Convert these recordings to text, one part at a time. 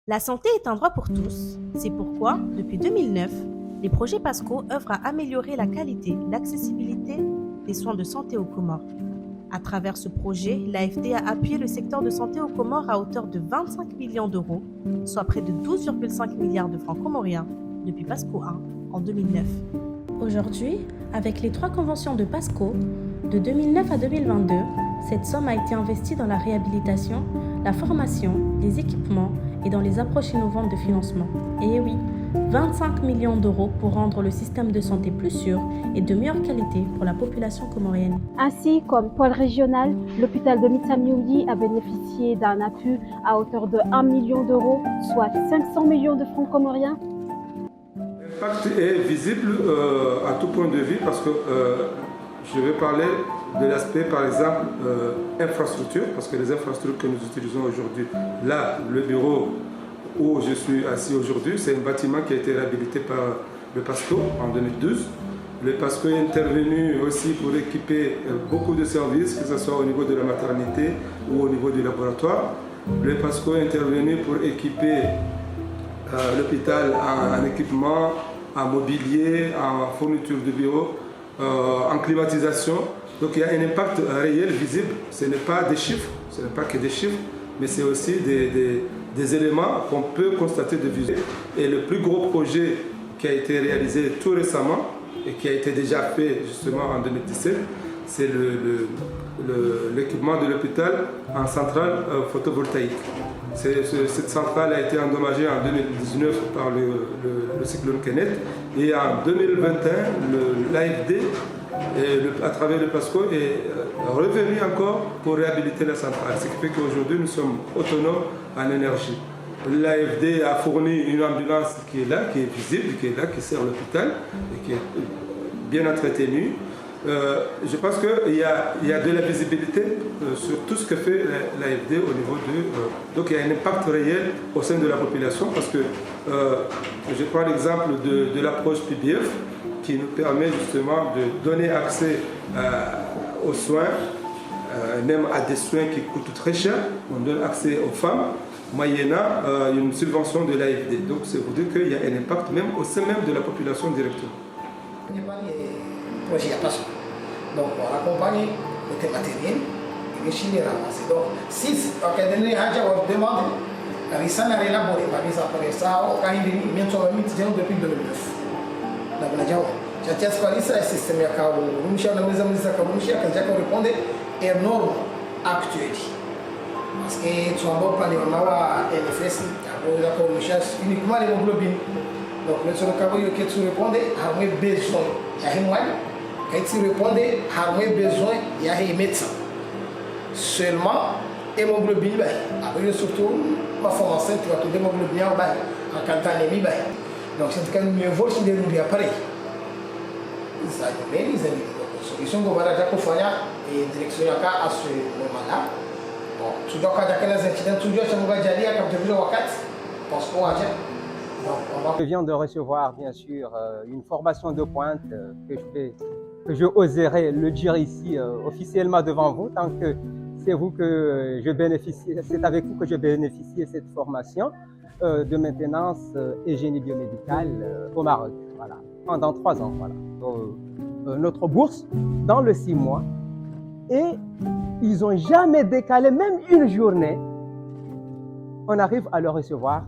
La santé est un droit pour tous. C'est pourquoi, depuis 2009, les projets PASCO œuvrent à améliorer la qualité, l'accessibilité des soins de santé aux Comores. À travers ce projet, l'AFD a appuyé le secteur de santé aux Comores à hauteur de 25 millions d'euros, soit près de 12,5 milliards de francs comoriens, depuis PASCO 1 en 2009. Aujourd'hui, avec les 3 conventions de PASCO, de 2009 à 2022, cette somme a été investie dans la réhabilitation, la formation, les équipements et dans les approches innovantes de financement. Et oui, 25 millions d'euros pour rendre le système de santé plus sûr et de meilleure qualité pour la population comorienne. Ainsi, comme pôle régional, l'hôpital de Mitsamiouli a bénéficié d'un appui à hauteur de 1 million d'euros, soit 500 millions de francs comoriens. L'impact est visible à tout point de vue parce que je vais parler de l'aspect, par exemple, infrastructure, parce que les infrastructures que nous utilisons aujourd'hui, là, le bureau où je suis assis aujourd'hui, c'est un bâtiment qui a été réhabilité par le PASCO en 2012. Le PASCO est intervenu aussi pour équiper beaucoup de services, que ce soit au niveau de la maternité ou au niveau du laboratoire. Le PASCO est intervenu pour équiper l'hôpital en équipement, en mobilier, en fourniture de bureau, en climatisation. Donc il y a un impact réel, visible. Ce n'est pas des chiffres, ce n'est pas que des chiffres, mais c'est aussi des éléments qu'on peut constater de visu. Et le plus gros projet qui a été réalisé tout récemment et qui a été déjà fait justement en 2017, c'est l'équipement de l'hôpital en centrale photovoltaïque. Cette centrale a été endommagée en 2019 par le cyclone Kenneth et en 2021, l'AFD, à travers le PASCO, est revenu encore pour réhabiliter la centrale. Ce qui fait qu'aujourd'hui, nous sommes autonomes en énergie. L'AFD a fourni une ambulance qui est là, qui est visible, qui est là, qui sert l'hôpital et qui est bien entretenue. Je pense qu'il y a de la visibilité sur tout ce que fait l'AFD au niveau de... donc il y a un impact réel au sein de la population parce que je prends l'exemple de l'approche PBF qui nous permet justement de donner accès aux soins, même à des soins qui coûtent très cher. On donne accès aux femmes moyennant une subvention de l'AFD. Donc c'est pour dire qu'il y a un impact même au sein même de la population directement. Projet à passer. Donc on accompagne le matériel et les Chinois ramassent. Donc si on a donné à demande, la licence a élaboré, par exemple, ça, on a eu une mission depuis 2009. Donc on a dit, já atualiza esse sistema acaba o mexer na mesa acaba mexer que já corresponde é norma actual mas que tu ando para levar a LFS agora já com mexer uniquement l'hémoglobine donc le sur acaba eu que tu responde a meu besoin e a remoelle que tu responde a meu besoin e a médecin seulement hémoglobine bem agora surtout uma formação que vai ter hémoglobine bem a cantar anémie bem donc c'est quand même mieux vaut se dérouler après eles ali solução do vai já acompanhar e direção cá a sua normal bom tudo cada aquelas entidades tudo já chegou já ali a captar o wakati parce qu'on a Je viens de recevoir bien sûr une formation de pointe que je oserais le dire ici officiellement devant vous tant que c'est vous que je bénéficie, c'est avec vous que je bénéficie de cette formation de maintenance et génie biomédical au Maroc. Voilà. Pendant 3 ans, voilà. Notre bourse dans le 6 mois et ils n'ont jamais décalé même une journée. On arrive à le recevoir,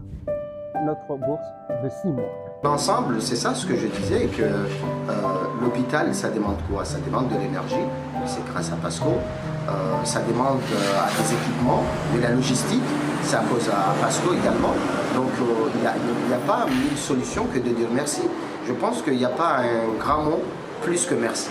notre bourse de 6 mois. L'ensemble, c'est ça ce que je disais, que l'hôpital, ça demande quoi? Ça demande de l'énergie, c'est grâce à PASCO. Ça demande à des équipements, de la logistique, c'est à cause à PASCO également. Donc il n'y a pas mille solutions que de dire merci. Je pense qu'il n'y a pas un grand mot plus que merci.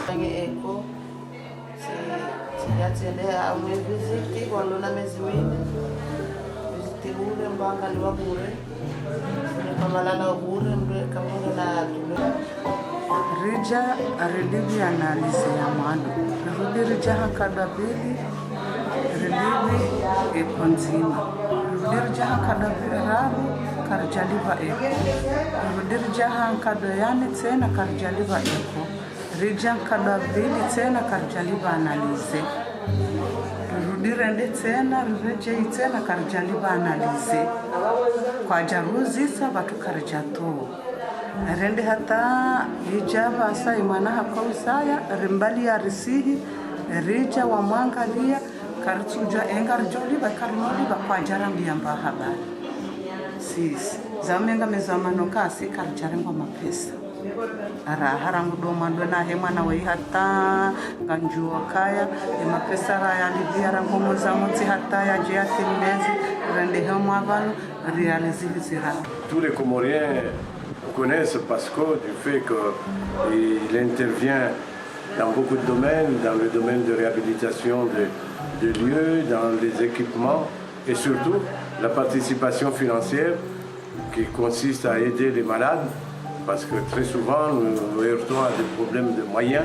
Rija relibi analize ya mano. Rudi rija hankada bili, relibi e ponzima. Rudi rija hankada bili raru, karjaliva eko. Rudi rija hankada yani tena karjaliva eko. Rija hankada bili tena karjaliva analize. lirende tsena rireje itsena karjali ba analize kwa jaruzisa batu karjato rende hata hijaba sai mana hakausaya rimbali ya risihi rija wa mwangalia kartuja engar joli ba karnoli ba kwa jarambi amba habari sis zamenga mezamano kasi karjarengwa mapesa ara harangu do mando na he mwana we hata ganjuo kaya e mapesa ra ya libiara ngomo za moti hata ya jia timezi rende homa balo réaliser. Tous les Comoriens connaissent Pasco du fait qu'il intervient dans beaucoup de domaines, dans le domaine de réhabilitation de lieux, dans les équipements et surtout la participation financière qui consiste à aider les malades parce que très souvent nous heurtons à des problèmes de moyens.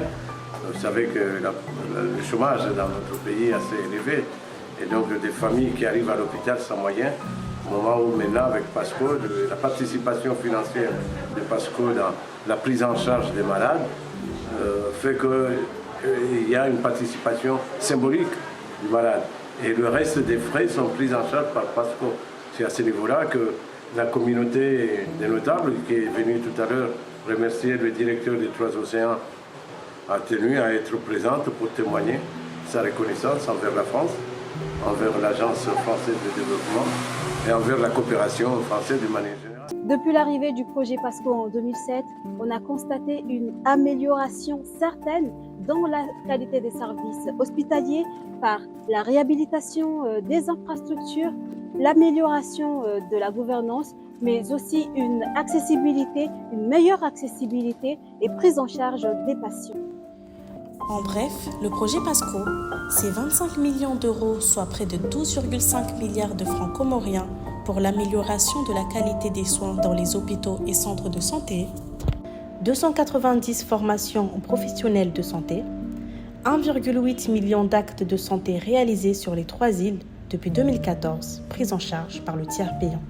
Vous savez que le chômage dans notre pays est assez élevé et donc des familles qui arrivent à l'hôpital sans moyens. Au moment où maintenant avec Pasco, la participation financière de Pasco dans la prise en charge des malades fait qu'il y a une participation symbolique du malade et le reste des frais sont pris en charge par Pasco. C'est à ce niveau-là que la communauté des notables qui est venue tout à l'heure remercier le directeur des Trois Océans a tenu à être présente pour témoigner sa reconnaissance envers la France, envers l'Agence française de développement et envers la coopération française de manière générale. Depuis l'arrivée du projet Pasco en 2007, on a constaté une amélioration certaine dans la qualité des services hospitaliers par la réhabilitation des infrastructures, l'amélioration de la gouvernance, mais aussi une meilleure accessibilité et prise en charge des patients. En bref, le projet Pasco, c'est 25 millions d'euros, soit près de 12,5 milliards de francs comoriens pour l'amélioration de la qualité des soins dans les hôpitaux et centres de santé, 290 formations aux professionnels de santé, 1,8 million d'actes de santé réalisés sur les 3 îles depuis 2014, pris en charge par le tiers payant.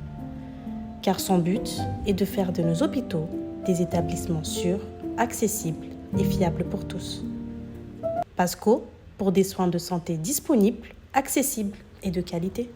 Car son but est de faire de nos hôpitaux des établissements sûrs, accessibles et fiables pour tous. Pasco, pour des soins de santé disponibles, accessibles et de qualité.